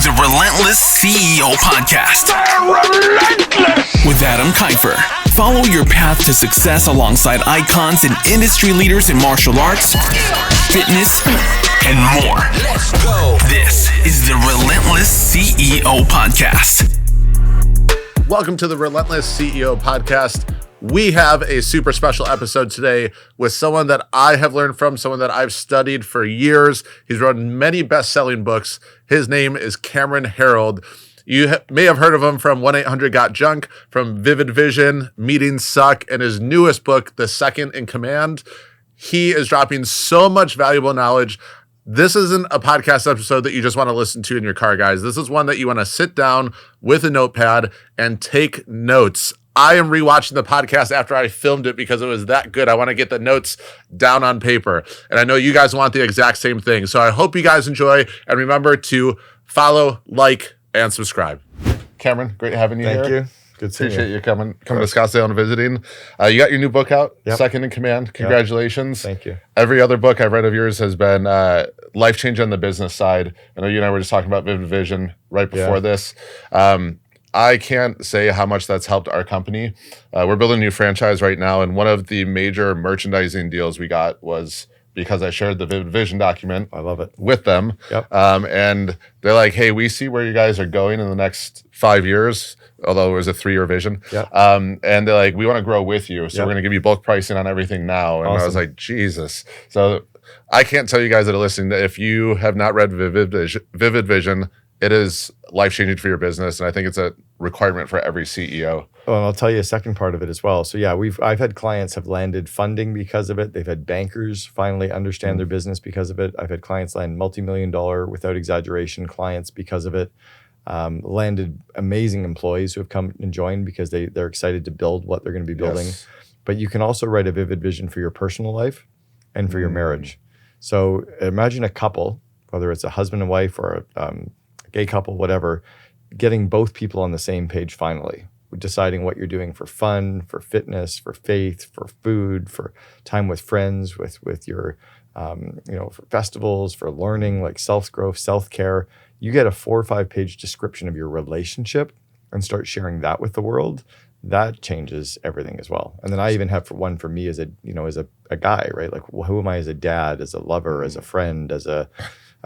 the Relentless CEO Podcast. Relentless! With Adam Kifer. Follow your path to success alongside icons and industry leaders in martial arts, fitness, and more. Let's go! This is the Relentless CEO Podcast. Welcome to the Relentless CEO Podcast. We have a super special episode today with someone that I have learned from, someone that I've studied for years. He's written many best-selling books. His name is Cameron Herold. You may have heard of him from 1-800-GOT-JUNK, from Vivid Vision, Meetings Suck, and his newest book, The Second in Command. He is dropping so much valuable knowledge. This isn't a podcast episode that you just want to listen to in your car, guys. This is one that you want to sit down with a notepad and take notes. I am rewatching the podcast after I filmed it because it was that good. I want to get the notes down on paper. And I know you guys want the exact same thing. So I hope you guys enjoy. And remember to follow, like, and subscribe. Cameron, great having you here. Thank you. Good seeing Appreciate you coming to Scottsdale and visiting. You got your new book out, Yep. Second in Command. Congratulations. Thank you. Every other book I've read of yours has been life-changing on the business side. I know you and I were just talking about Vivid Vision right before this. I can't say how much that's helped our company. We're building a new franchise right now, and one of the major merchandising deals we got was because I shared the Vivid Vision document. I love it. With them. Yep. And they're like, hey, we see where you guys are going in the next 5 years, although it was a 3-year vision. Yep. And they're like, we want to grow with you. So Yep. we're going to give you bulk pricing on everything now. And I was Awesome. like, Jesus. So I can't tell you guys that are listening that if you have not read Vivid Vision, it is life-changing for your business. And I think it's a requirement for every CEO. Oh, and I'll tell you a second part of it as well. So yeah, I've had clients have landed funding because of it. They've had bankers finally understand their business because of it. I've had clients land multi-million-dollar, without exaggeration, clients because of it. Landed amazing employees who have come and joined because they're excited to build what they're going to be building. Yes. But you can also write a vivid vision for your personal life and for your marriage. So imagine a couple, whether it's a husband and wife or a gay couple, whatever, getting both people on the same page finally, deciding what you're doing for fun, for fitness, for faith, for food, for time with friends, with your, for festivals, for learning, like self-growth, self-care. You get a 4 or 5 page description of your relationship and start sharing that with the world. That changes everything as well. And then I even have one for me as a guy, right? Like, who am I as a dad, as a lover, as a friend, as a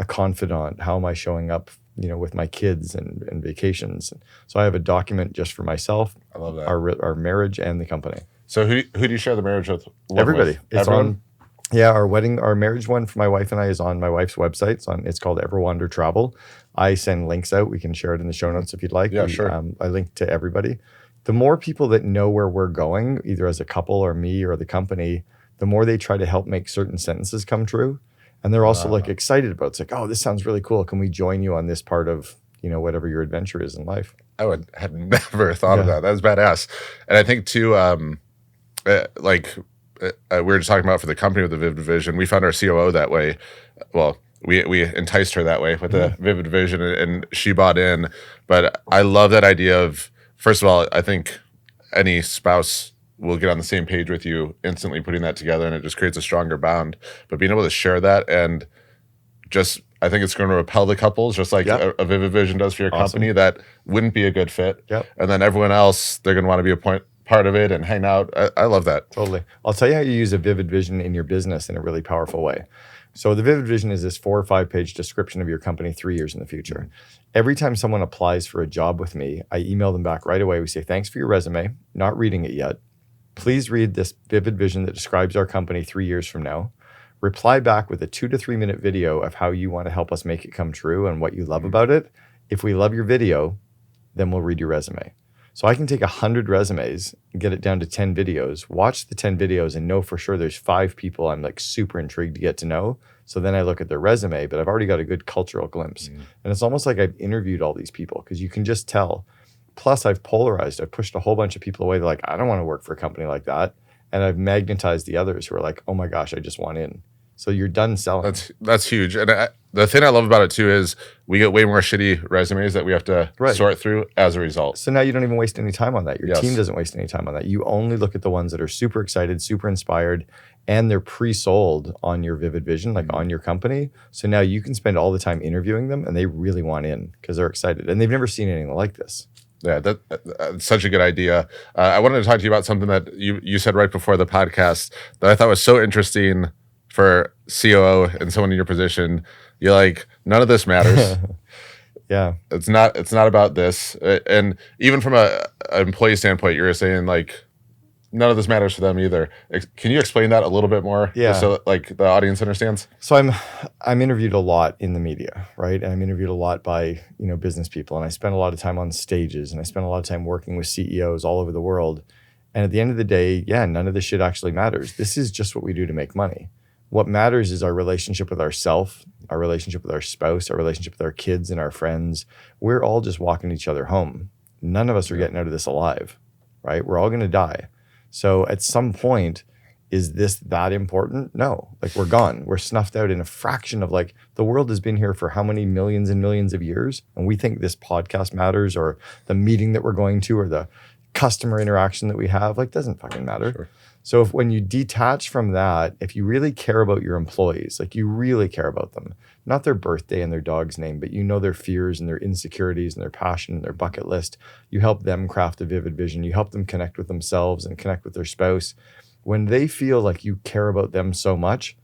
confidant? How am I showing up, with my kids and vacations? And so I have a document just for myself, I love that. our marriage and the company. So who do you share the marriage with? Everybody. With? It's Everyone? our marriage one for my wife and I is on my wife's website. It's called Ever Wander Travel. I send links out. We can share it in the show notes if you'd like. Yeah, sure. I link to everybody. The more people that know where we're going, either as a couple or me or the company, the more they try to help make certain sentences come true. And they're also excited about it. It's like, oh, this sounds really cool. Can we join you on this part of, whatever your adventure is in life? I had never thought of that. That was badass. And I think too, we were just talking about for the company with the Vivid Vision, we found our COO that way. Well, we enticed her that way with the Vivid Vision, and she bought in. But I love that idea of, first of all, I think any spouse will get on the same page with you instantly putting that together, and it just creates a stronger bond. But being able to share that and just, I think it's going to repel the couples, just like a Vivid Vision does for your company that wouldn't be a good fit. Yep. And then everyone else, they're going to want to be a part of it and hang out. I love that. Totally. I'll tell you how you use a vivid vision in your business in a really powerful way. So the vivid vision is this 4 or 5 page description of your company 3 years in the future. Every time someone applies for a job with me, I email them back right away. We say, thanks for your resume, not reading it yet. Please read this vivid vision that describes our company 3 years from now. Reply back with a 2 to 3 minute video of how you want to help us make it come true and what you love about it. If we love your video, then we'll read your resume. So I can take 100 resumes and get it down to 10 videos, watch the 10 videos and know for sure there's 5 people I'm like super intrigued to get to know. So then I look at their resume, but I've already got a good cultural glimpse. And it's almost like I've interviewed all these people because you can just tell. Plus I've polarized. I've pushed a whole bunch of people away. They're like, I don't want to work for a company like that. And I've magnetized the others who are like, oh my gosh, I just want in. So you're done selling. That's huge. And the thing I love about it too is we get way more shitty resumes that we have to sort through as a result. So now you don't even waste any time on that. Your Yes. team doesn't waste any time on that. You only look at the ones that are super excited, super inspired, and they're pre-sold on your Vivid Vision, like on your company. So now you can spend all the time interviewing them, and they really want in because they're excited and they've never seen anything like this. Yeah, that's such a good idea. I wanted to talk to you about something that you said right before the podcast that I thought was so interesting for COO and someone in your position. You're like, none of this matters. Yeah, it's not about this. And even from an employee standpoint, you're saying like, none of this matters for them either. Can you explain that a little bit more? Yeah. Just so like the audience understands? So I'm interviewed a lot in the media, right? And I'm interviewed a lot by, business people. And I spend a lot of time on stages, and I spend a lot of time working with CEOs all over the world. And at the end of the day, none of this shit actually matters. This is just what we do to make money. What matters is our relationship with ourself, our relationship with our spouse, our relationship with our kids and our friends. We're all just walking each other home. None of us are getting out of this alive, right? We're all going to die. So at some point, is this that important? No, like we're gone. We're snuffed out in a fraction of like the world has been here for how many millions and millions of years. And we think this podcast matters, or the meeting that we're going to, or the customer interaction that we have, like doesn't fucking matter. Sure. So when you detach from that, if you really care about your employees, like you really care about them, not their birthday and their dog's name, but their fears and their insecurities and their passion and their bucket list, you help them craft a vivid vision. You help them connect with themselves and connect with their spouse. When they feel like you care about them so much,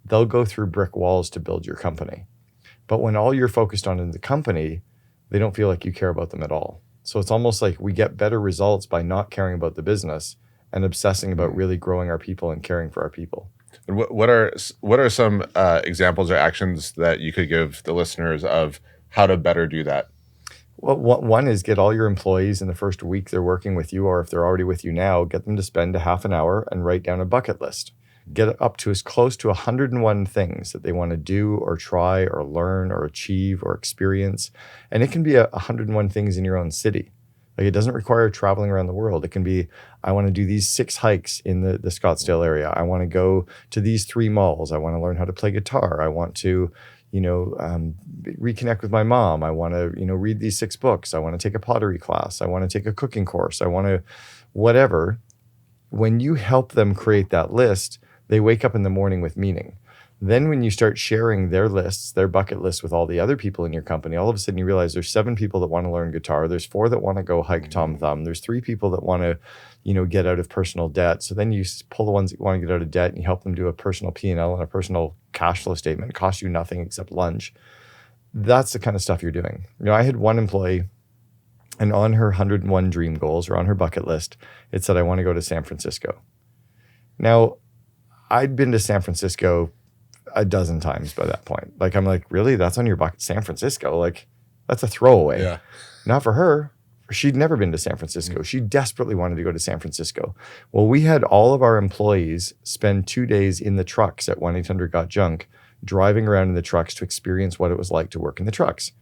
they'll go through brick walls to build your company. But when all you're focused on in the company, they don't feel like you care about them at all. So it's almost like we get better results by not caring about the business and obsessing about really growing our people and caring for our people. And what are some examples or actions that you could give the listeners of how to better do that? Well, one is get all your employees in the first week they're working with you, or if they're already with you now, get them to spend a half an hour and write down a bucket list. Get it up to as close to 101 things that they want to do or try or learn or achieve or experience. And it can be 101 things in your own city. Like it doesn't require traveling around the world. It can be, I want to do these 6 hikes in the Scottsdale area. I want to go to these 3 malls. I want to learn how to play guitar. I want to, reconnect with my mom. I want to, read these 6 books. I want to take a pottery class. I want to take a cooking course. I want to, whatever. When you help them create that list, they wake up in the morning with meaning. Then when you start sharing their lists, their bucket lists with all the other people in your company, all of a sudden you realize there's 7 people that want to learn guitar. There's 4 that want to go hike Tom Thumb. There's 3 people that want to, get out of personal debt. So then you pull the ones that want to get out of debt and you help them do a personal P&L and a personal cash flow statement. It costs you nothing except lunch. That's the kind of stuff you're doing. I had one employee, and on her 101 dream goals or on her bucket list, it said, I want to go to San Francisco. Now, I'd been to San Francisco a dozen times by that point. Like, I'm like, really? That's on your bucket? San Francisco? Like, that's a throwaway. Yeah. Not for her. She'd never been to San Francisco. She desperately wanted to go to San Francisco. Well, we had all of our employees spend 2 days in the trucks at 1-800-GOT-JUNK, driving around in the trucks to experience what it was like to work in the trucks.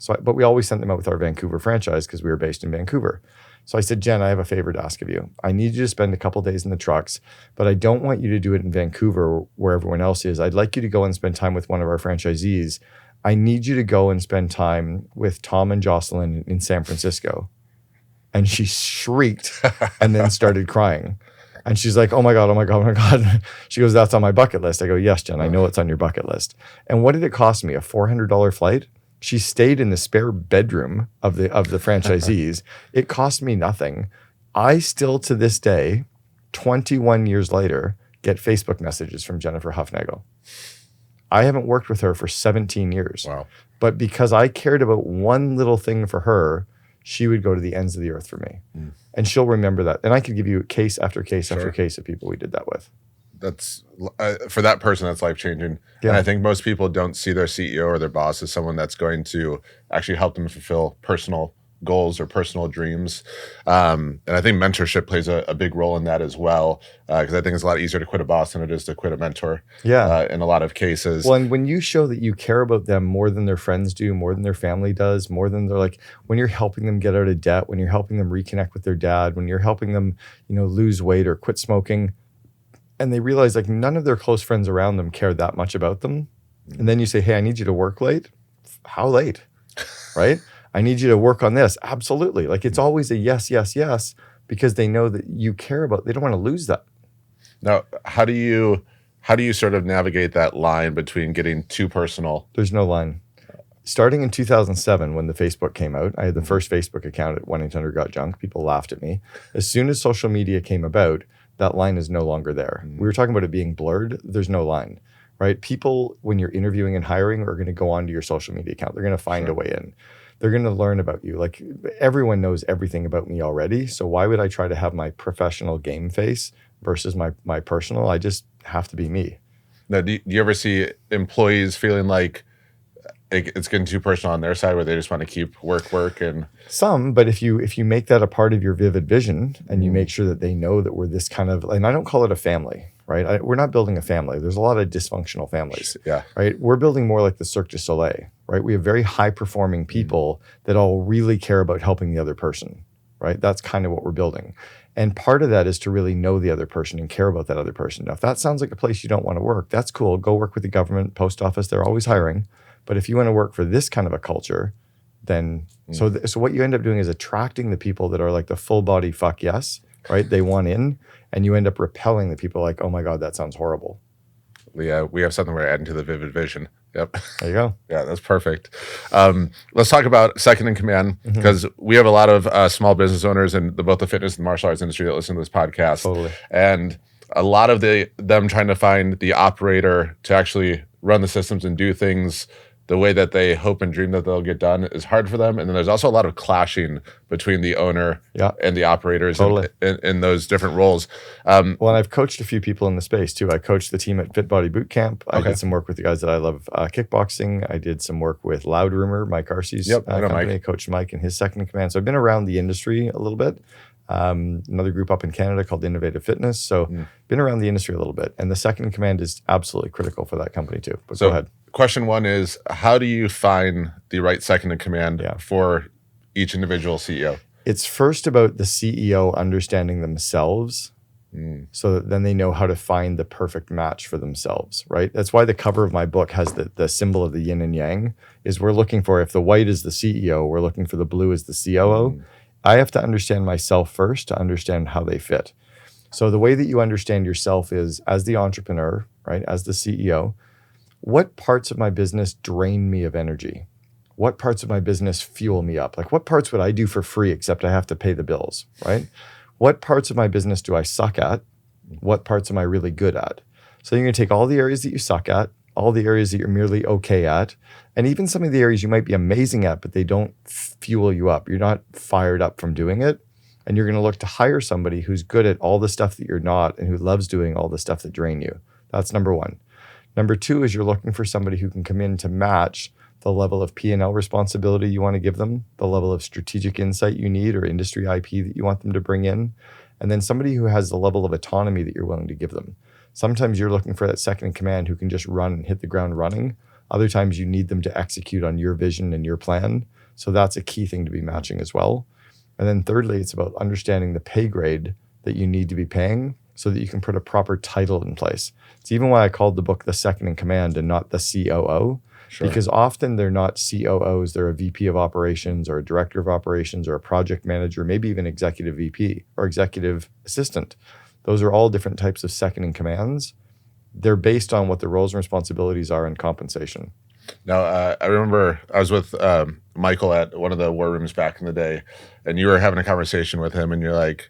But we always sent them out with our Vancouver franchise because we were based in Vancouver. So I said, Jen, I have a favor to ask of you. I need you to spend a couple days in the trucks, but I don't want you to do it in Vancouver where everyone else is. I'd like you to go and spend time with one of our franchisees. I need you to go and spend time with Tom and Jocelyn in San Francisco. And she shrieked and then started crying. And she's like, oh my God, oh my God, oh my God. She goes, that's on my bucket list. I go, yes, Jen, I know it's on your bucket list. And what did it cost me? A $400 flight? She stayed in the spare bedroom of the franchisees. It cost me nothing. I still, to this day, 21 years later, get Facebook messages from Jennifer Huffnagel. I haven't worked with her for 17 years. Wow. But because I cared about one little thing for her, she would go to the ends of the earth for me. Mm. And she'll remember that. And I could give you case after case after case of people we did that with. That's for that person, that's life-changing. Yeah. And I think most people don't see their CEO or their boss as someone that's going to actually help them fulfill personal goals or personal dreams. And I think mentorship plays a big role in that as well, because I think it's a lot easier to quit a boss than it is to quit a mentor. Yeah. In a lot of cases. Well, and when you show that you care about them more than their friends do, more than their family does, more than they're like, when you're helping them get out of debt, when you're helping them reconnect with their dad, when you're helping them, lose weight or quit smoking, and they realize like none of their close friends around them care that much about them. And then you say, hey, I need you to work late. How late? Right? I need you to work on this. Absolutely. Like it's always a yes, yes, yes, because they know that you care about, they don't want to lose that. Now, how do you sort of navigate that line between getting too personal? There's no line. Starting in 2007, when the Facebook came out, I had the first Facebook account at 1-800-GOT-JUNK. People laughed at me. As soon as social media came about, that line is no longer there. We were talking about it being blurred. There's no line, right? People, when you're interviewing and hiring, are going to go onto your social media account. They're going to find a way in. They're going to learn about you. Like, everyone knows everything about me already. So why would I try to have my professional game face versus my personal? I just have to be me. Now, do you ever see employees feeling like it's getting too personal on their side, where they just want to keep work and some? But if you make that a part of your vivid vision, and you make sure that they know that we're this kind of, and I don't call it a family, right? We're not building a family. There's a lot of dysfunctional families, right? We're building more like the Cirque du Soleil, right? We have very high performing people that all really care about helping the other person, right? That's kind of what we're building. And part of that is to really know the other person and care about that other person. Now, if that sounds like a place you don't want to work, that's cool. Go work with the government, post office. They're always hiring. But if you want to work for this kind of a culture, then so what you end up doing is attracting the people that are like the full body fuck yes, right? They want in, and you end up repelling the people like, oh my God, that sounds horrible. Yeah, we have something we're adding to the vivid vision. Yep. There you go. Yeah, that's perfect. Let's talk about second in command, because we have a lot of small business owners in both the fitness and martial arts industry that listen to this podcast. Totally. And a lot of them trying to find the operator to actually run the systems and do things the way that they hope and dream that they'll get done is hard for them. And then there's also a lot of clashing between the owner and the operators in those different roles. Well, and I've coached a few people in the space too. I coached the team at Fit Body Boot Camp. I did some work with the guys that I love kickboxing. I did some work with Loud Rumor, Mike Arcee's company. Mike. I coached Mike in his second in command. So I've been around the industry a little bit. Another group up in Canada called Innovative Fitness. So been around the industry a little bit. And the second in command is absolutely critical for that company too. But go ahead. Question one is, how do you find the right second in command for each individual CEO? It's first about the CEO understanding themselves so that then they know how to find the perfect match for themselves, right? That's why the cover of my book has the symbol of the yin and yang, is we're looking for, if the white is the CEO, we're looking for the blue as the COO. I have to understand myself first to understand how they fit. So the way that you understand yourself is as the entrepreneur, right? As the CEO, what parts of my business drain me of energy? What parts of my business fuel me up? Like, what parts would I do for free except I have to pay the bills, right? What parts of my business do I suck at? What parts am I really good at? So you're going to take all the areas that you suck at, all the areas that you're merely okay at, and even some of the areas you might be amazing at, but they don't fuel you up. You're not fired up from doing it. And you're going to look to hire somebody who's good at all the stuff that you're not and who loves doing all the stuff that drain you. That's number one. Number two is you're looking for somebody who can come in to match the level of P&L responsibility you want to give them, the level of strategic insight you need or industry IP that you want them to bring in, and then somebody who has the level of autonomy that you're willing to give them. Sometimes you're looking for that second in command who can just run and hit the ground running. Other times you need them to execute on your vision and your plan. So that's a key thing to be matching as well. And then thirdly, it's about understanding the pay grade that you need to be paying so that you can put a proper title in place. It's even why I called the book The Second in Command and not the COO, because often they're not COOs. They're a VP of operations or a director of operations or a project manager, maybe even executive VP or executive assistant. Those are all different types of second in commands. They're based on what the roles and responsibilities are and compensation. Now, I remember I was with Michael at one of the war rooms back in the day, and you were having a conversation with him, and you're like,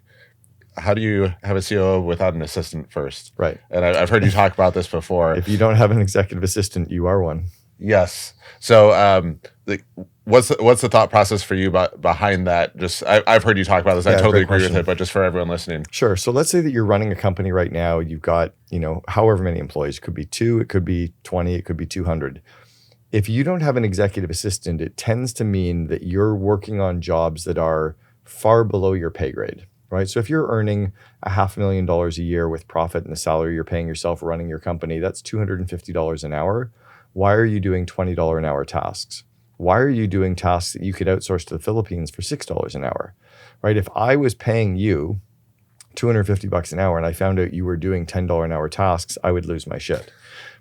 how do you have a COO without an assistant first? Right. And I've heard you talk about this before. If you don't have an executive assistant, you are one. Yes. So what's the thought process for you behind that? Just I've heard you talk about this. I totally agree with it, but just for everyone listening. Sure. So let's say that you're running a company right now. You've got, however many employees. It could be 2, it could be 20, it could be 200. If you don't have an executive assistant, it tends to mean that you're working on jobs that are far below your pay grade, right? So if you're earning $500,000 a year with profit and the salary you're paying yourself running your company, that's $250 an hour. Why are you doing $20 an hour tasks? Why are you doing tasks that you could outsource to the Philippines for $6 an hour, right? If I was paying you $250 an hour and I found out you were doing $10 an hour tasks, I would lose my shit.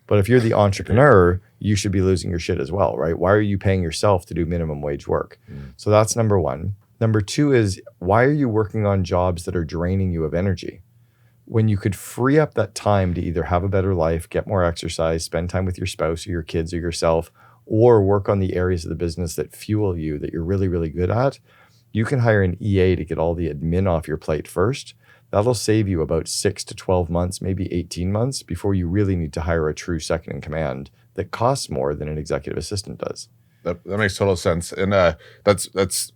But if you're the entrepreneur, you should be losing your shit as well, right? Why are you paying yourself to do minimum wage work? So that's number one. Number two is, why are you working on jobs that are draining you of energy? when you could free up that time to either have a better life, get more exercise, spend time with your spouse or your kids or yourself, or work on the areas of the business that fuel you, that you're really, really good at, you can hire an EA to get all the admin off your plate first. That'll save you about 6 to 12 months, maybe 18 months before you really need to hire a true second in command that costs more than an executive assistant does. That makes total sense. And that's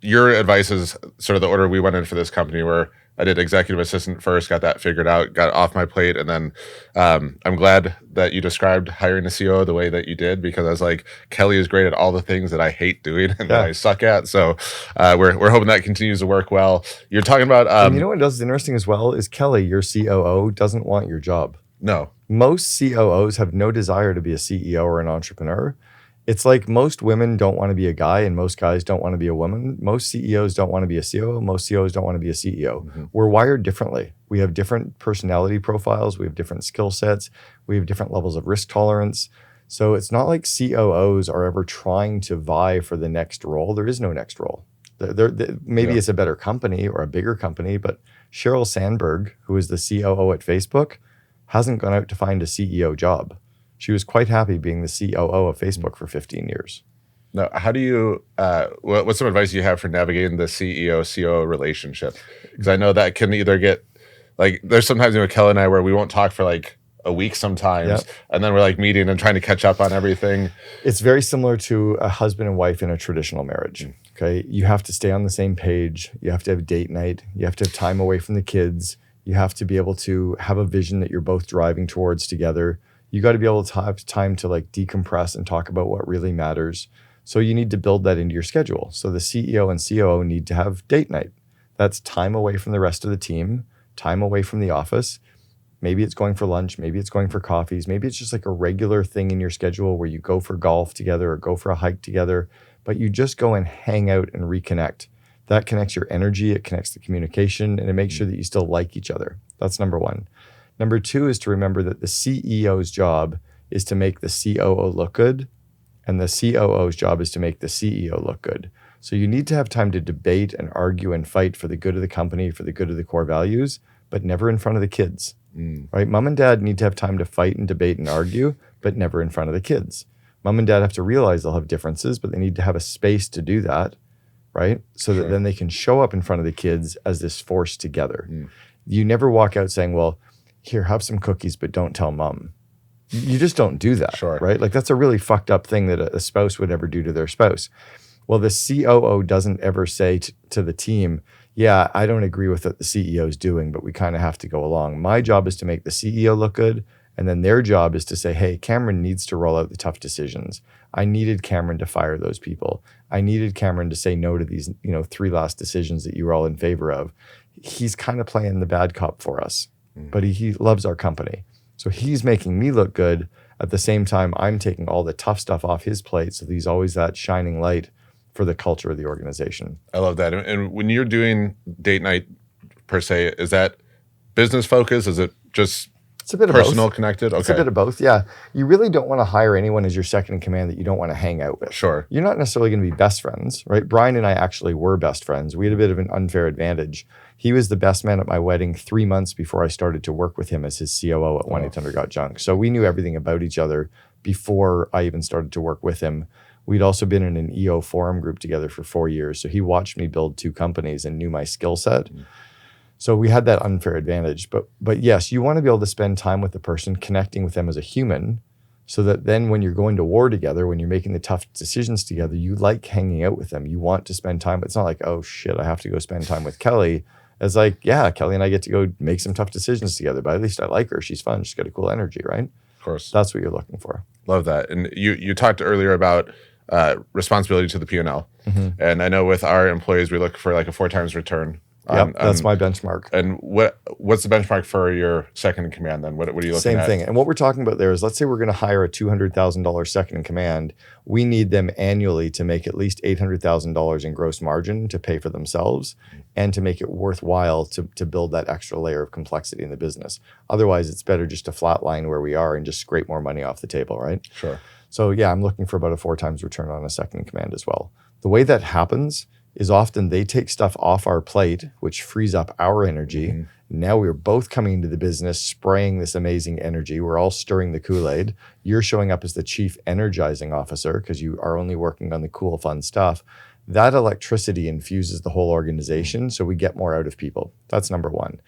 your advice is sort of the order we went in for this company, where I did executive assistant first, got that figured out, got it off my plate. And then I'm glad that you described hiring a COO the way that you did, because I was like, Kelly is great at all the things that I hate doing and that I suck at. So we're hoping that continues to work well. You're talking about... and you know what is interesting as well is Kelly, your COO, doesn't want your job. No. Most COOs have no desire to be a CEO or an entrepreneur. It's like most women don't want to be a guy and most guys don't want to be a woman. Most CEOs don't want to be a COO. Most CEOs don't want to be a CEO. Mm-hmm. We're wired differently. We have different personality profiles. We have different skill sets. We have different levels of risk tolerance. So it's not like COOs are ever trying to vie for the next role. There is no next role. Maybe it's a better company or a bigger company, but Sheryl Sandberg, who is the COO at Facebook, hasn't gone out to find a CEO job. She was quite happy being the COO of Facebook for 15 years. Now, how do you, what's some advice you have for navigating the CEO-COO relationship? Because I know that can either get, like, there's sometimes with Kelly and I where we won't talk for like a week sometimes, and then we're like meeting and trying to catch up on everything. It's very similar to a husband and wife in a traditional marriage, okay? You have to stay on the same page. You have to have date night. You have to have time away from the kids. You have to be able to have a vision that you're both driving towards together. You got to be able to have time to like decompress and talk about what really matters. So you need to build that into your schedule. So the CEO and COO need to have date night. That's time away from the rest of the team, time away from the office. Maybe it's going for lunch. Maybe it's going for coffees. Maybe it's just like a regular thing in your schedule where you go for golf together or go for a hike together, but you just go and hang out and reconnect. That connects your energy. It connects the communication, and it makes sure that you still like each other. That's number one. Number two is to remember that the CEO's job is to make the COO look good, and the COO's job is to make the CEO look good. So you need to have time to debate and argue and fight for the good of the company, for the good of the core values, but never in front of the kids, right? Mom and dad need to have time to fight and debate and argue, but never in front of the kids. Mom and dad have to realize they'll have differences, but they need to have a space to do that, right? So that then they can show up in front of the kids as this force together. You never walk out saying, well, here, have some cookies, but don't tell mom. You just don't do that, right? Like that's a really fucked up thing that a spouse would ever do to their spouse. Well, the COO doesn't ever say to the team, yeah, I don't agree with what the CEO is doing, but we kind of have to go along. My job is to make the CEO look good. And then their job is to say, hey, Cameron needs to roll out the tough decisions. I needed Cameron to fire those people. I needed Cameron to say no to these, 3 last decisions that you were all in favor of. He's kind of playing the bad cop for us. But he loves our company. So he's making me look good. At the same time, I'm taking all the tough stuff off his plate. So he's always that shining light for the culture of the organization. I love that. And when you're doing date night per se, is that business focused? Is it just it's a bit personal of both. Connected? Okay. It's a bit of both, yeah. You really don't want to hire anyone as your second in command that you don't want to hang out with. Sure. You're not necessarily going to be best friends, right? Brian and I actually were best friends. We had a bit of an unfair advantage. He was the best man at my wedding 3 months before I started to work with him as his COO at 1-800-GOT-JUNK. So we knew everything about each other before I even started to work with him. We'd also been in an EO forum group together for 4 years. So he watched me build 2 companies and knew my skill set. So we had that unfair advantage. But yes, you want to be able to spend time with the person, connecting with them as a human, so that then when you're going to war together, when you're making the tough decisions together, you like hanging out with them. You want to spend time. It's not like, oh shit, I have to go spend time with Kelly. It's like, yeah, Kelly and I get to go make some tough decisions together, but at least I like her. She's fun. She's got a cool energy, right? Of course. That's what you're looking for. Love that. And you talked earlier about responsibility to the P&L. And I know with our employees, we look for like a 4 times return. That's my benchmark. And what's the benchmark for your second in command then? What are you looking at? Same thing. And what we're talking about there is, let's say we're going to hire a $200,000 second in command. We need them annually to make at least $800,000 in gross margin to pay for themselves and to make it worthwhile to build that extra layer of complexity in the business. Otherwise, it's better just to flatline where we are and just scrape more money off the table, right? Sure. So yeah, I'm looking for about a 4 times return on a second in command as well. The way that happens is often they take stuff off our plate, which frees up our energy. Now we're both coming into the business, spraying this amazing energy. We're all stirring the Kool-Aid. You're showing up as the chief energizing officer because you are only working on the cool, fun stuff. That electricity infuses the whole organization, so we get more out of people. That's number one.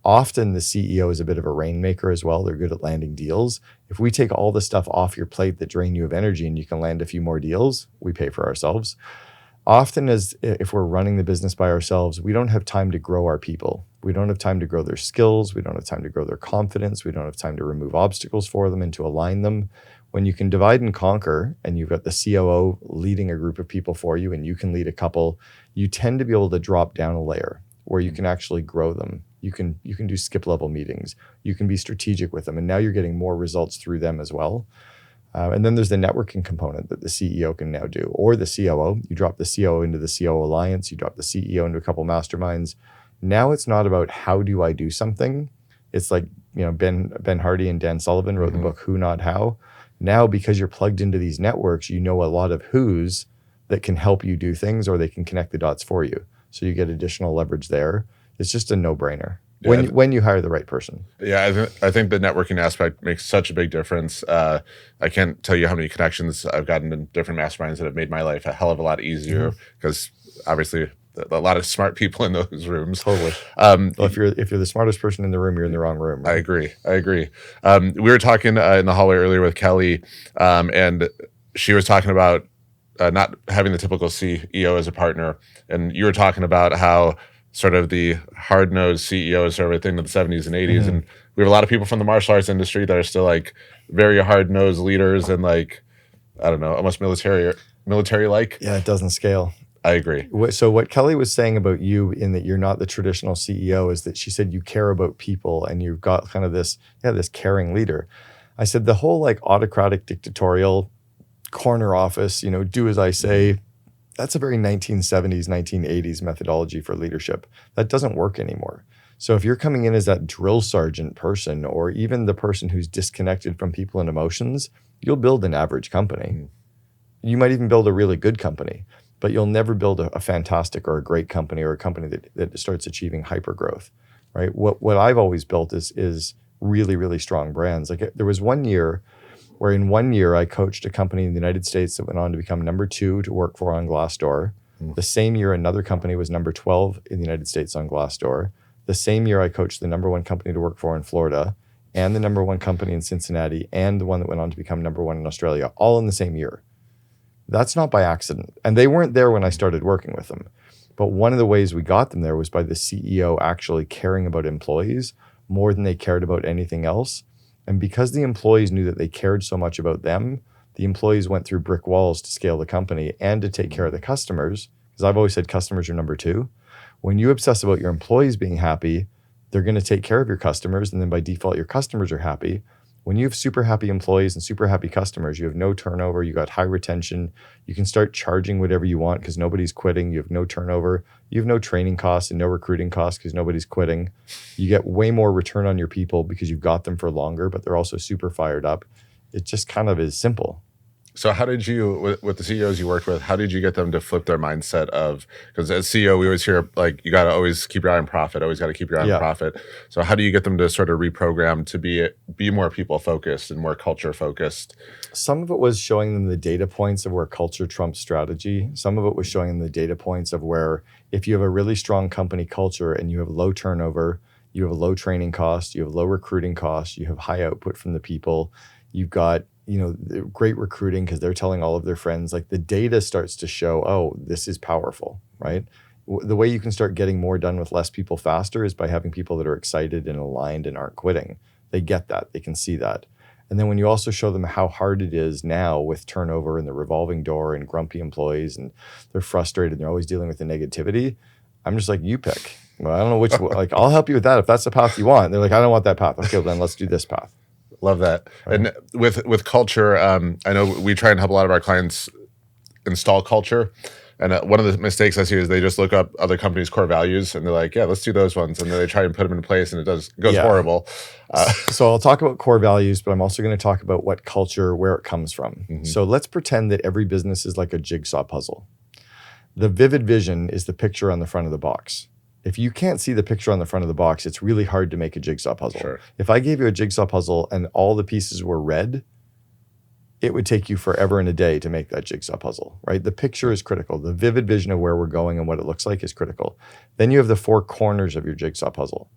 Often the CEO is a bit of a rainmaker as well. They're good at landing deals. If we take all the stuff off your plate that drain you of energy and you can land a few more deals, we pay for ourselves. Often if we're running the business by ourselves, we don't have time to grow our people. We don't have time to grow their skills. We don't have time to grow their confidence. We don't have time to remove obstacles for them and to align them. When you can divide and conquer and you've got the COO leading a group of people for you and you can lead a couple, you tend to be able to drop down a layer where you can actually grow them. You can do skip level meetings. You can be strategic with them. And now you're getting more results through them as well. And then there's the networking component that the CEO can now do, or the COO. You drop the COO into the COO Alliance. You drop the CEO into a couple masterminds. Now it's not about how do I do something. It's like, Ben Hardy and Dan Sullivan wrote the book Who Not How. Now, because you're plugged into these networks, you know a lot of who's that can help you do things, or they can connect the dots for you. So you get additional leverage there. It's just a no-brainer when you hire the right person. Yeah, I think the networking aspect makes such a big difference. I can't tell you how many connections I've gotten in different masterminds that have made my life a hell of a lot easier because obviously a lot of smart people in those rooms. Totally. Well, if you're the smartest person in the room, you're in the wrong room. Right? I agree. We were talking in the hallway earlier with Kelly, and she was talking about not having the typical CEO as a partner, and you were talking about how sort of the hard-nosed CEOs are everything in the 70s and 80s, and we have a lot of people from the martial arts industry that are still like very hard-nosed leaders and like, I don't know, almost military-like. Yeah, it doesn't scale. I agree. So what Kelly was saying about you in that you're not the traditional CEO is that she said you care about people and you've got kind of this caring leader. I said the whole like autocratic, dictatorial, corner office, do as I say, that's a very 1970s, 1980s methodology for leadership. That doesn't work anymore. So if you're coming in as that drill sergeant person, or even the person who's disconnected from people and emotions, you'll build an average company. You might even build a really good company, but you'll never build a fantastic or a great company, or a company that starts achieving hyper growth, right? What I've always built is really, really strong brands. Like there was one year where in 1 year I coached a company in the United States that went on to become number 2 to work for on Glassdoor. The same year, another company was number 12 in the United States on Glassdoor. The same year, I coached the number 1 company to work for in Florida, and the number 1 company in Cincinnati, and the one that went on to become number 1 in Australia, all in the same year. That's not by accident. And they weren't there when I started working with them. But one of the ways we got them there was by the CEO actually caring about employees more than they cared about anything else. And because the employees knew that they cared so much about them, the employees went through brick walls to scale the company and to take care of the customers. Because I've always said customers are number 2. When you obsess about your employees being happy, they're going to take care of your customers. And then by default, your customers are happy. When you have super happy employees and super happy customers, you have no turnover, you got high retention, you can start charging whatever you want because nobody's quitting, you have no turnover, you have no training costs and no recruiting costs because nobody's quitting. You get way more return on your people because you've got them for longer, but they're also super fired up. It just kind of is simple. So how did you, with the CEOs you worked with, how did you get them to flip their mindset of, because as CEO, we always hear, like, you got to always keep your eye on profit, always got to keep your eye on profit. So how do you get them to sort of reprogram to be more people-focused and more culture-focused? Some of it was showing them the data points of where culture trumps strategy. Some of it was showing them the data points of where if you have a really strong company culture and you have low turnover, you have low training costs, you have low recruiting costs, you have high output from the people, you've got great recruiting because they're telling all of their friends, like the data starts to show, oh, this is powerful, right? The way you can start getting more done with less people faster is by having people that are excited and aligned and aren't quitting. They get that, they can see that. And then when you also show them how hard it is now with turnover and the revolving door and grumpy employees and they're frustrated and they're always dealing with the negativity, I'm just like, you pick. Well, I don't know which, like, I'll help you with that if that's the path you want. And they're like, I don't want that path. Okay, well, then let's do this path. Love that. Right. And with culture, I know we try and help a lot of our clients install culture. And one of the mistakes I see is they just look up other companies' core values and they're like, yeah, let's do those ones. And then they try and put them in place and it goes horrible. So I'll talk about core values, but I'm also going to talk about what culture, where it comes from. So let's pretend that every business is like a jigsaw puzzle. The vivid vision is the picture on the front of the box. If you can't see the picture on the front of the box, it's really hard to make a jigsaw puzzle. Sure. If I gave you a jigsaw puzzle and all the pieces were red, it would take you forever and a day to make that jigsaw puzzle, right? The picture is critical. The vivid vision of where we're going and what it looks like is critical. Then you have the four corners of your jigsaw puzzle.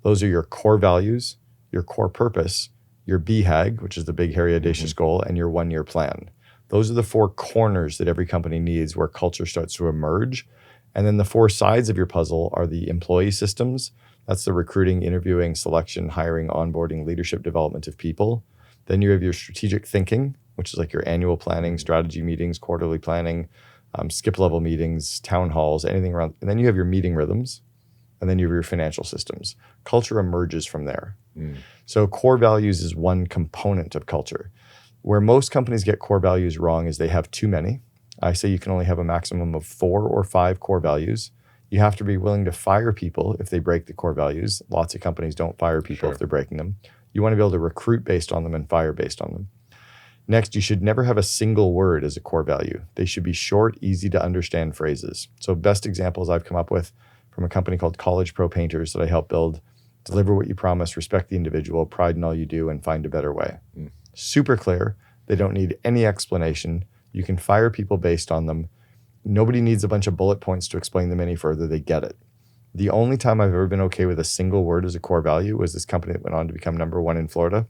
Those are your core values, your core purpose, your BHAG, which is the big, hairy, audacious goal, and your 1-year plan. Those are the four corners that every company needs where culture starts to emerge. And then the four sides of your puzzle are the employee systems. That's the recruiting, interviewing, selection, hiring, onboarding, leadership development of people. Then you have your strategic thinking, which is like your annual planning, strategy meetings, quarterly planning, skip level meetings, town halls, anything around. And then you have your meeting rhythms. And then you have your financial systems. Culture emerges from there. So core values is one component of culture. Where most companies get core values wrong is they have too many. I say you can only have a maximum of 4 or 5 core values. You have to be willing to fire people if they break the core values. Lots of companies don't fire people if they're breaking them. You want to be able to recruit based on them and fire based on them. Next, you should never have a single word as a core value. They should be short, easy to understand phrases. So best examples I've come up with from a company called College Pro Painters that I helped build: deliver what you promise, respect the individual, pride in all you do, and find a better way. Super clear. They don't need any explanation. You can fire people based on them. Nobody needs a bunch of bullet points to explain them any further. They get it. The only time I've ever been okay with a single word as a core value was this company that went on to become #1 in Florida.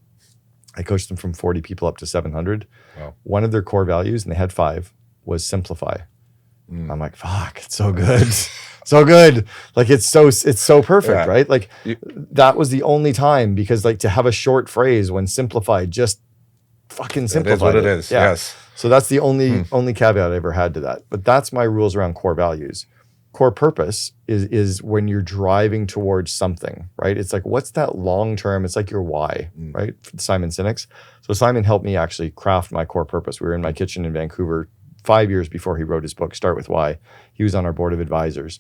I coached them from 40 people up to 700. Wow. One of their core values, and they had 5, was simplify. I'm like, fuck, it's so good. So good. Like it's so perfect, right? Like that was the only time, because like to have a short phrase when simplified, just fucking simplify. It is what it is. Yeah. Yes. So that's the only caveat I ever had to that. But that's my rules around core values. Core purpose is when you're driving towards something, right? It's like, what's that long term? It's like your why, right? Simon Sinek's. So Simon helped me actually craft my core purpose. We were in my kitchen in Vancouver 5 years before he wrote his book, Start With Why. He was on our board of advisors.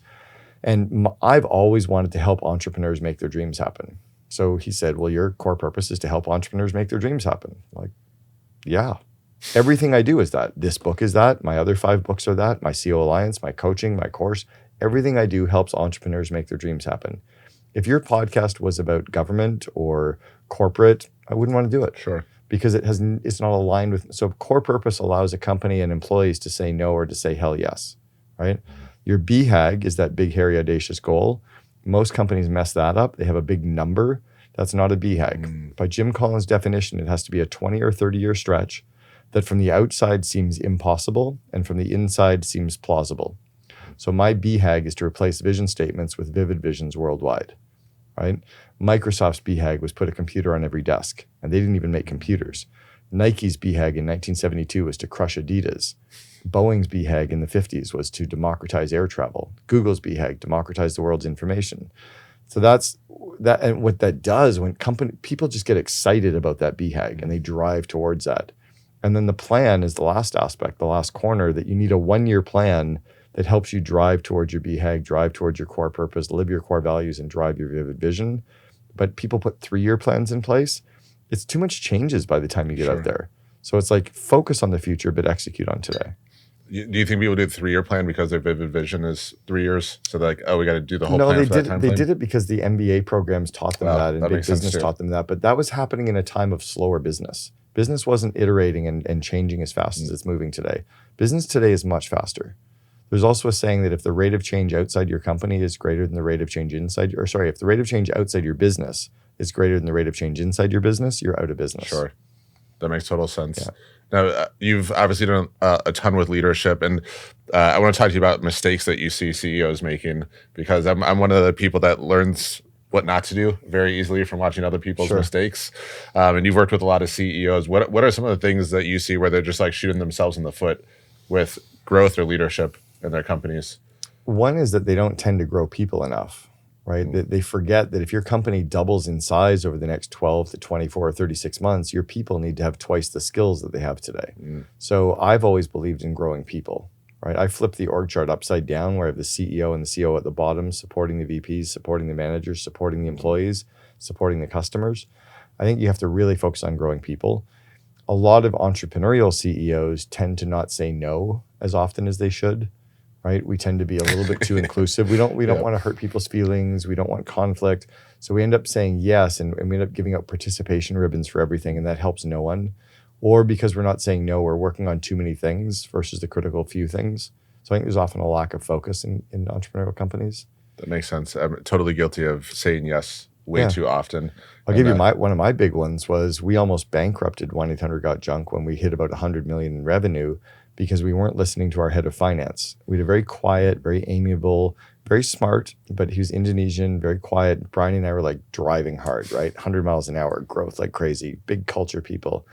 And I've always wanted to help entrepreneurs make their dreams happen. So he said, well, your core purpose is to help entrepreneurs make their dreams happen. I'm like, yeah. Everything I do is that. This book is that. My other 5 books are that. My CEO Alliance, my coaching, my course. Everything I do helps entrepreneurs make their dreams happen. If your podcast was about government or corporate, I wouldn't want to do it. Sure. Because it's not aligned with. So core purpose allows a company and employees to say no or to say hell yes, right? Your BHAG is that big, hairy, audacious goal. Most companies mess that up. They have a big number. That's not a BHAG. By Jim Collins' definition, it has to be a 20 or 30-year stretch that from the outside seems impossible and from the inside seems plausible. So my BHAG is to replace vision statements with vivid visions worldwide, right? Microsoft's BHAG was put a computer on every desk, and they didn't even make computers. Nike's BHAG in 1972 was to crush Adidas. Boeing's BHAG in the 50s was to democratize air travel. Google's BHAG, democratize the world's information. So that's that, and what that does when people just get excited about that BHAG and they drive towards that. And then the plan is the last aspect, the last corner, that you need a 1-year plan that helps you drive towards your BHAG, drive towards your core purpose, live your core values, and drive your vivid vision. But people put 3-year plans in place. It's too much changes by the time you get out there. So it's like focus on the future, but execute on today. Do you think people do the 3-year plan because their vivid vision is 3 years? So they're like, oh, we got to do the whole plan for that time they frame? did it because the MBA programs taught them that, and big business taught them that. But that was happening in a time of slower business. Business wasn't iterating and changing as fast as it's moving today. Business today is much faster. There's also a saying that if the rate of change outside your company is greater than the rate of change inside, if the rate of change outside your business is greater than the rate of change inside your business, you're out of business. Sure. That makes total sense. Yeah. Now, you've obviously done a ton with leadership, and I want to talk to you about mistakes that you see CEOs making, because I'm one of the people that learns what not to do very easily from watching other people's mistakes. And you've worked with a lot of CEOs. What are some of the things that you see where they're just like shooting themselves in the foot with growth or leadership in their companies? One is that they don't tend to grow people enough, right? They forget that if your company doubles in size over the next 12 to 24 or 36 months, your people need to have twice the skills that they have today. So I've always believed in growing people, right? I flipped the org chart upside down where I have the CEO and the CO at the bottom, supporting the VPs, supporting the managers, supporting the employees, supporting the customers. I think you have to really focus on growing people. A lot of entrepreneurial CEOs tend to not say no as often as they should. right? We tend to be a little bit too inclusive. We don't want to hurt people's feelings. We don't want conflict. So we end up saying yes, and we end up giving out participation ribbons for everything, and that helps no one. Or because we're not saying no, we're working on too many things versus the critical few things. So I think there's often a lack of focus in entrepreneurial companies. That makes sense. I'm totally guilty of saying yes way too often. I'll give you one of my big ones was we almost bankrupted 1-800-GOT-JUNK when we hit about 100 million in revenue because we weren't listening to our head of finance. We had a very quiet, very amiable, very smart, but he was Indonesian, very quiet. Brian and I were like driving hard, right? 100 miles an hour, growth like crazy, big culture people.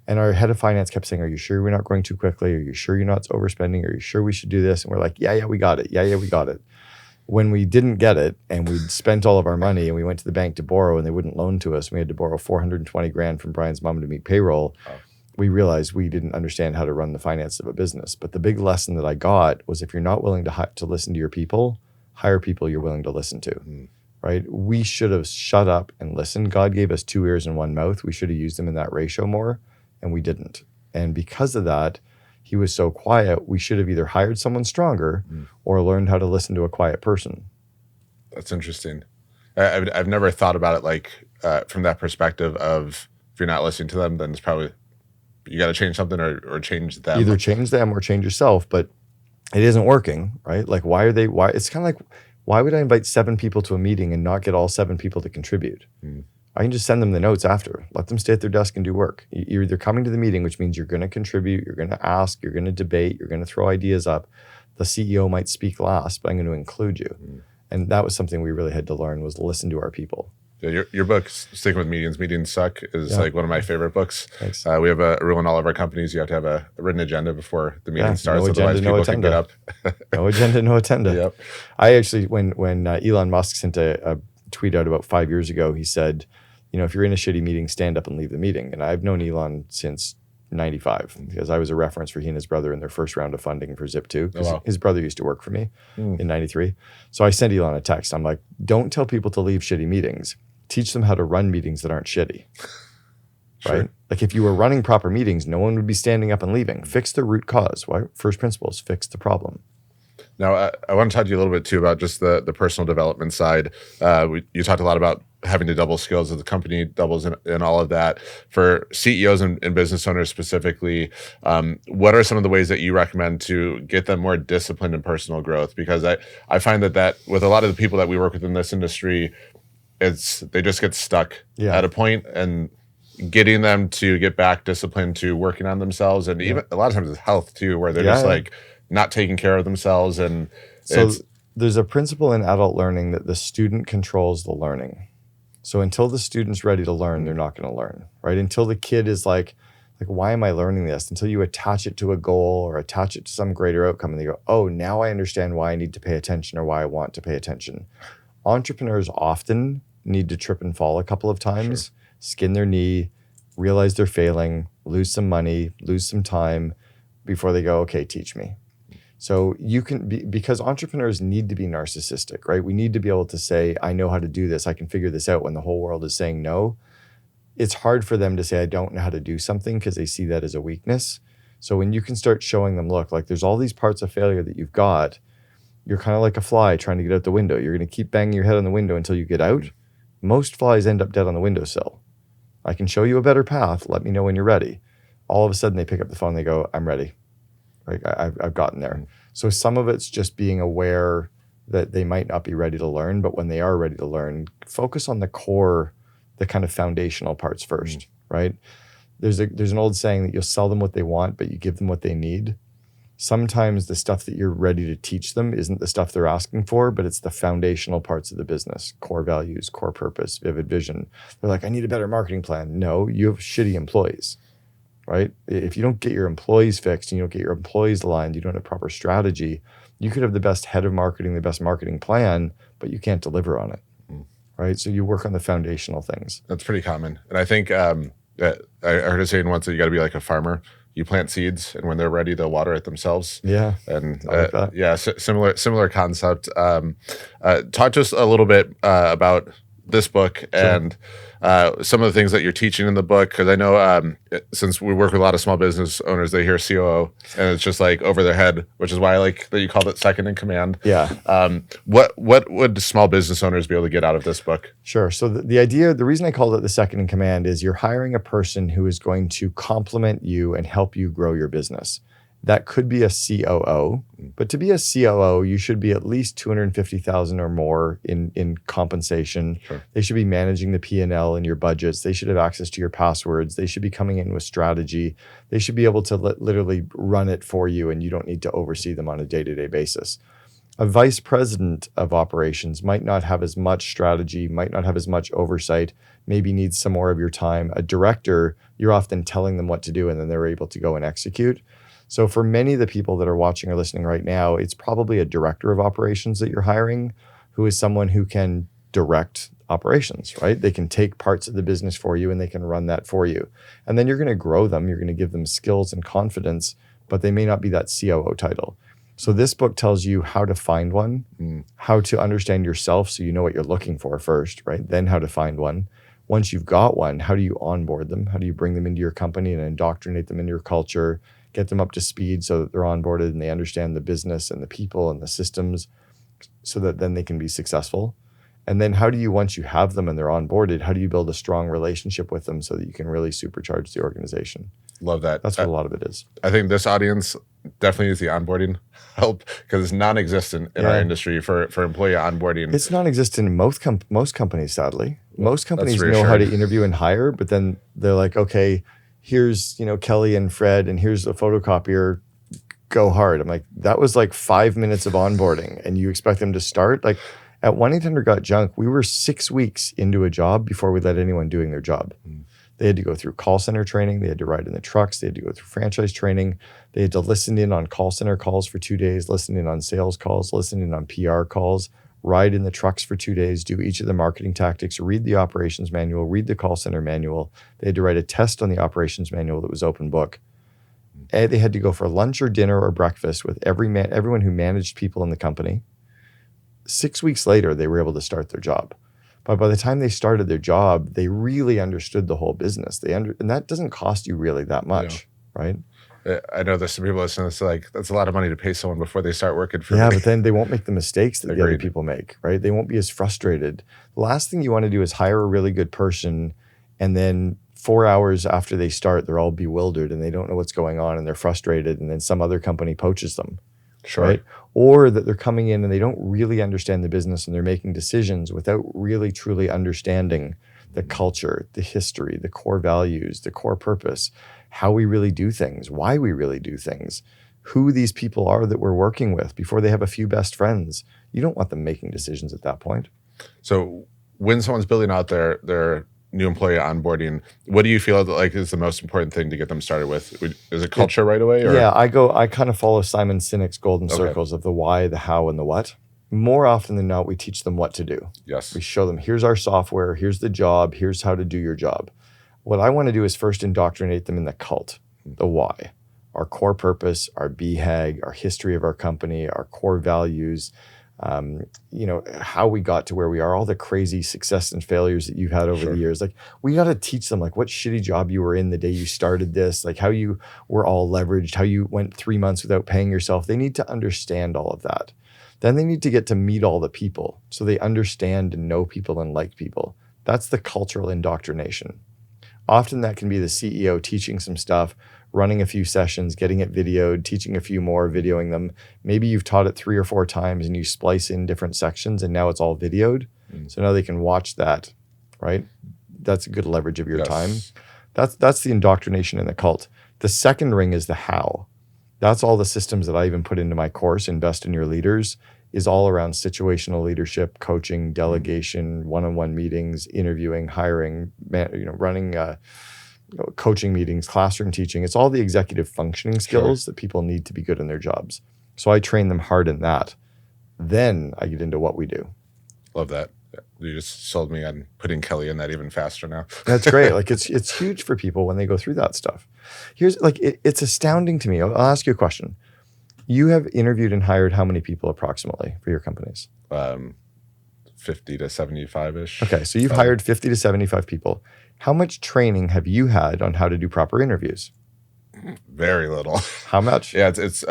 And our head of finance kept saying, are you sure we're not growing too quickly? Are you sure you're not overspending? Are you sure we should do this? And we're like, yeah, we got it. Yeah, we got it. When we didn't get it and we'd spent all of our money and we went to the bank to borrow and they wouldn't loan to us, we had to borrow 420 grand from Brian's mom to meet payroll. Oh. We realized we didn't understand how to run the finance of a business. But the big lesson that I got was if you're not willing to listen to your people, hire people you're willing to listen to, right? We should have shut up and listened. God gave us 2 ears and 1 mouth. We should have used them in that ratio more, and we didn't. And because of that, he was so quiet, we should have either hired someone stronger or learned how to listen to a quiet person. That's interesting. I've never thought about it like from that perspective of if you're not listening to them, then it's probably you got to change something or change them. Either change them or change yourself, but it isn't working, right? Like why it's kind of like, why would I invite 7 people to a meeting and not get all 7 people to contribute? I can just send them the notes after. Let them stay at their desk and do work. You're either coming to the meeting, which means you're going to contribute, you're going to ask, you're going to debate, you're going to throw ideas up. The CEO might speak last, but I'm going to include you. And that was something we really had to learn was listen to our people. Yeah, your book, Sticking with Meetings Suck, is like one of my favorite books. Thanks. We have a rule in all of our companies. You have to have a written agenda before the meeting starts. No agenda, otherwise people can get up. No agenda, no attenda. Yep. I actually, when Elon Musk sent a tweet out about 5 years ago, he said, if you're in a shitty meeting, stand up and leave the meeting. And I've known Elon since 95 because I was a reference for he and his brother in their first round of funding for Zip2 because his brother used to work for me in 93. So I sent Elon a text. I'm like, don't tell people to leave shitty meetings. Teach them how to run meetings that aren't shitty, right? Sure. Like if you were running proper meetings, no one would be standing up and leaving. Fix the root cause. Why? First principles, fix the problem. Now, I want to talk to you a little bit too about just the personal development side. You talked a lot about having to double skills as the company doubles and all of that. For CEOs and business owners specifically, what are some of the ways that you recommend to get them more disciplined in personal growth? Because I find that with a lot of the people that we work with in this industry, they just get stuck at a point, and getting them to get back disciplined to working on themselves, and even a lot of times it's health too, where they're just like not taking care of themselves. And so there's a principle in adult learning that the student controls the learning. So until the student's ready to learn, they're not going to learn, right? Until the kid is like, why am I learning this? Until you attach it to a goal or attach it to some greater outcome, and they go, oh, now I understand why I need to pay attention or why I want to pay attention. Entrepreneurs often need to trip and fall a couple of times, skin their knee, realize they're failing, lose some money, lose some time before they go, okay, teach me. So you can be, because entrepreneurs need to be narcissistic, right? We need to be able to say, I know how to do this. I can figure this out when the whole world is saying no. It's hard for them to say, I don't know how to do something because they see that as a weakness. So when you can start showing them, look, like there's all these parts of failure that you've got, you're kind of like a fly trying to get out the window. You're going to keep banging your head on the window until you get out. Most flies end up dead on the windowsill. I can show you a better path. Let me know when you're ready. All of a sudden they pick up the phone and they go, I'm ready. Like I've gotten there. So some of it's just being aware that they might not be ready to learn, but when they are ready to learn, focus on the core, the kind of foundational parts first, right? There's an old saying that you'll sell them what they want, but you give them what they need. Sometimes the stuff that you're ready to teach them isn't the stuff they're asking for, but it's the foundational parts of the business, core values, core purpose, vivid vision. They're like, I need a better marketing plan. No, you have shitty employees, right? If you don't get your employees fixed and you don't get your employees aligned, you don't have proper strategy, you could have the best head of marketing, the best marketing plan, but you can't deliver on it, right? So you work on the foundational things. That's pretty common. And I think I heard a saying once that you got to be like a farmer. You plant seeds, and when they're ready, they'll water it themselves. Yeah, and similar concept. Talk to us a little bit about this book and some of the things that you're teaching in the book, because I know since we work with a lot of small business owners, they hear COO and it's just like over their head, which is why I like that you called it second in command. Yeah. What would small business owners be able to get out of this book? Sure. So the reason I called it the second in command is you're hiring a person who is going to complement you and help you grow your business. That could be a COO, but to be a COO, you should be at least $250,000 or more in compensation. Sure. They should be managing the P&L and your budgets. They should have access to your passwords. They should be coming in with strategy. They should be able to literally run it for you, and you don't need to oversee them on a day-to-day basis. A vice president of operations might not have as much strategy, might not have as much oversight, maybe needs some more of your time. A director, you're often telling them what to do, and then they're able to go and execute. So for many of the people that are watching or listening right now, it's probably a director of operations that you're hiring who is someone who can direct operations, right? They can take parts of the business for you and they can run that for you. And then you're going to grow them. You're going to give them skills and confidence, but they may not be that COO title. So this book tells you how to find one, how to understand yourself so you know what you're looking for first, right? Then how to find one. Once you've got one, how do you onboard them? How do you bring them into your company and indoctrinate them into your culture? Get them up to speed so that they're onboarded and they understand the business and the people and the systems so that then they can be successful. And then how do you, once you have them and they're onboarded, how do you build a strong relationship with them so that you can really supercharge the organization? Love that. That's what a lot of it is. I think this audience definitely needs the onboarding help because it's non-existent in our industry for employee onboarding. It's non-existent in most companies, sadly. Most companies know how to interview and hire, but then they're like, okay, here's, Kelly and Fred, and here's a photocopier, go hard. I'm like, that was like 5 minutes of onboarding and you expect them to start? Like at 1-800-GOT-JUNK, we were 6 weeks into a job before we let anyone doing their job. They had to go through call center training. They had to ride in the trucks. They had to go through franchise training. They had to listen in on call center calls for 2 days, listen in on sales calls, listen in on PR calls, ride in the trucks for 2 days, do each of the marketing tactics, read the operations manual, read the call center manual. They had to write a test on the operations manual that was open book. And they had to go for lunch or dinner or breakfast with everyone who managed people in the company. 6 weeks later, they were able to start their job. But by the time they started their job, they really understood the whole business. And that doesn't cost you really that much, right? I know there's some people listening that's like, that's a lot of money to pay someone before they start working for me. Yeah, but then they won't make the mistakes that the other people make, right? They won't be as frustrated. The last thing you want to do is hire a really good person and then 4 hours after they start, they're all bewildered and they don't know what's going on and they're frustrated and then some other company poaches them, right? Or that they're coming in and they don't really understand the business and they're making decisions without really truly understanding the culture, the history, the core values, the core purpose, how we really do things, why we really do things, who these people are that we're working with before they have a few best friends. You don't want them making decisions at that point. So when someone's building out their new employee onboarding, what do you feel like is the most important thing to get them started with? Is it culture right away? Or? Yeah, I kind of follow Simon Sinek's golden circles of the why, the how, and the what. More often than not, we teach them what to do. Yes. We show them, here's our software, here's the job, here's how to do your job. What I want to do is first indoctrinate them in the cult, the why, our core purpose, our BHAG, our history of our company, our core values, how we got to where we are, all the crazy success and failures that you've had over the years. Like we got to teach them like what shitty job you were in the day you started this, like how you were all leveraged, how you went 3 months without paying yourself. They need to understand all of that. Then they need to get to meet all the people so they understand and know people and like people. That's the cultural indoctrination. Often that can be the CEO teaching some stuff, running a few sessions, getting it videoed, teaching a few more, videoing them. Maybe you've taught it 3 or 4 times and you splice in different sections and now it's all videoed. So now they can watch that, right? That's a good leverage of your time. That's the indoctrination in the cult. The second ring is the how. That's all the systems that I even put into my course, Invest in Your Leaders, is all around situational leadership, coaching, delegation, one-on-one meetings, interviewing, hiring, running coaching meetings, classroom teaching. It's all the executive functioning skills that people need to be good in their jobs. So I train them hard in that. Then I get into what we do. Love that. You just sold me on putting Kelly in that even faster now. That's great. Like it's huge for people when they go through that stuff. Here's it's astounding to me. I'll ask you a question. You have interviewed and hired how many people approximately for your companies? 50 to 75-ish. Okay, so you've hired 50 to 75 people. How much training have you had on how to do proper interviews? Very little. How much? Yeah, it's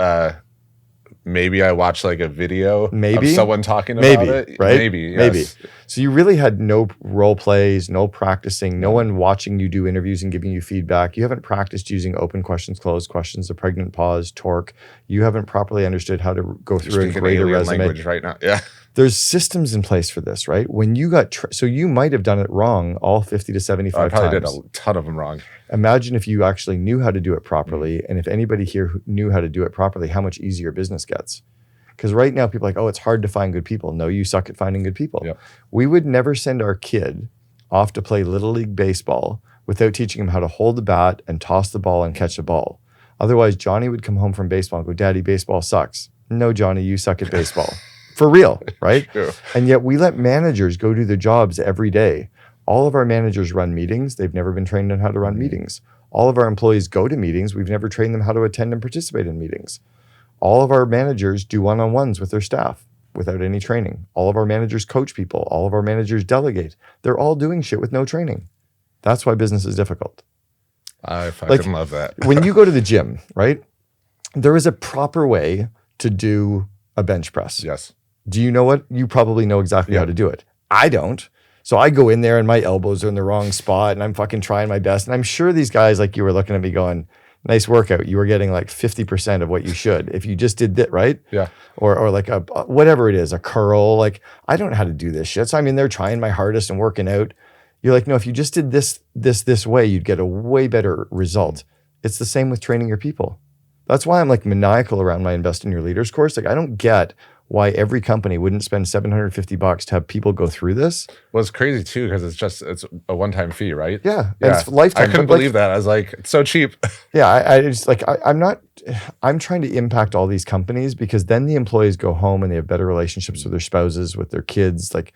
maybe I watched like a video Maybe of someone talking about it. Right? Maybe, yes. Maybe. So you really had no role plays, no practicing, no one watching you do interviews and giving you feedback. You haven't practiced using open questions, closed questions, the pregnant pause, torque. You haven't properly understood how to go through and grade a resume language right now. Yeah. There's systems in place for this, right? When you got, so you might have done it wrong all 50 to 75 I probably times. did a ton of them wrong. Imagine if you actually knew how to do it properly. And if anybody here who knew how to do it properly, how much easier business gets. Because right now people are like, oh, it's hard to find good people. No, you suck at finding good people. Yep. We would never send our kid off to play Little League baseball without teaching him how to hold the bat and toss the ball and catch the ball. Otherwise, Johnny would come home from baseball and go, Daddy, baseball sucks. No, Johnny, you suck at baseball. For real, right? True. And yet we let managers go do their jobs every day. All of our managers run meetings. They've never been trained on how to run meetings. All of our employees go to meetings. We've never trained them how to attend and participate in meetings. All of our managers do one-on-ones with their staff without any training. All of our managers coach people. All of our managers delegate. They're all doing shit with no training. That's why business is difficult. I fucking love that. When you go to the gym, right? There is a proper way to do a bench press. Yes. Do you know what? You probably know exactly how to do it. I don't. So I go in there and my elbows are in the wrong spot and I'm fucking trying my best. And I'm sure these guys like you were looking at me going, nice workout. You were getting like 50% of what you should if you just did that, right? Yeah. Or like a whatever it is, a curl. Like I don't know how to do this shit. So I mean, they're trying my hardest and working out. You're like, no, if you just did this way, you'd get a way better result. It's the same with training your people. That's why I'm like maniacal around my Invest in Your Leaders course. Like I don't get why every company wouldn't spend $750 to have people go through this. Well, it's crazy too because it's a one-time fee, right? Yeah, and it's lifetime. I couldn't believe that. I was like, it's so cheap. Yeah, I just like I'm trying to impact all these companies because then the employees go home and they have better relationships with their spouses, with their kids. Like,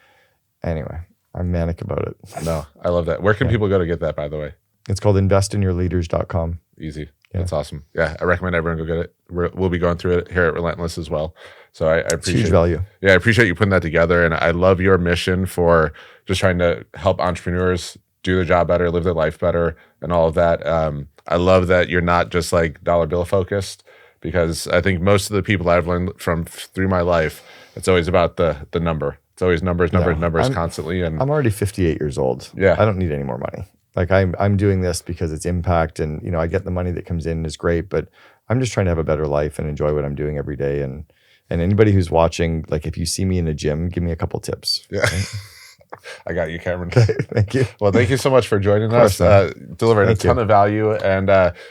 anyway, I'm manic about it. No, I love that. Where can people go to get that, by the way? It's called investinyourleaders.com. Easy. Yeah. That's awesome. Yeah, I recommend everyone go get it. We'll be going through it here at Relentless as well. So I appreciate huge value. Yeah, I appreciate you putting that together. And I love your mission for just trying to help entrepreneurs do their job better, live their life better, and all of that. I love that you're not just like dollar bill focused, because I think most of the people I've learned from through my life, it's always about the number. It's always numbers constantly. And I'm already 58 years old. Yeah. I don't need any more money. Like I'm doing this because it's impact and, you know, I get the money that comes in is great, but I'm just trying to have a better life and enjoy what I'm doing every day. And anybody who's watching, like if you see me in a gym, give me a couple tips. Yeah. Okay? I got you, Cameron. Thank you. Well, thank you so much for joining us. Delivering a ton of value. And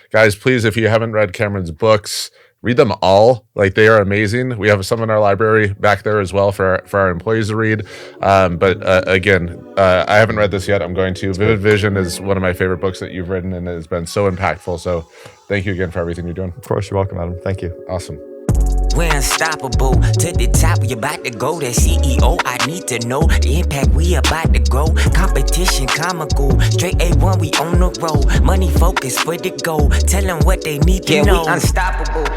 guys, please, if you haven't read Cameron's books, read them all. Like they are amazing. We have some in our library back there as well for our employees to read. But again, I haven't read this yet. I'm going to. Vivid Vision is one of my favorite books that you've written, and it has been so impactful. So thank you again for everything you're doing. Of course, you're welcome, Adam. Thank you. Awesome. We're unstoppable to the top. We about to go. That CEO, I need to know the impact. We about to grow. Competition comical. Straight A1, we on the road. Money focus for the goal. Tell them what they need to know. We unstoppable.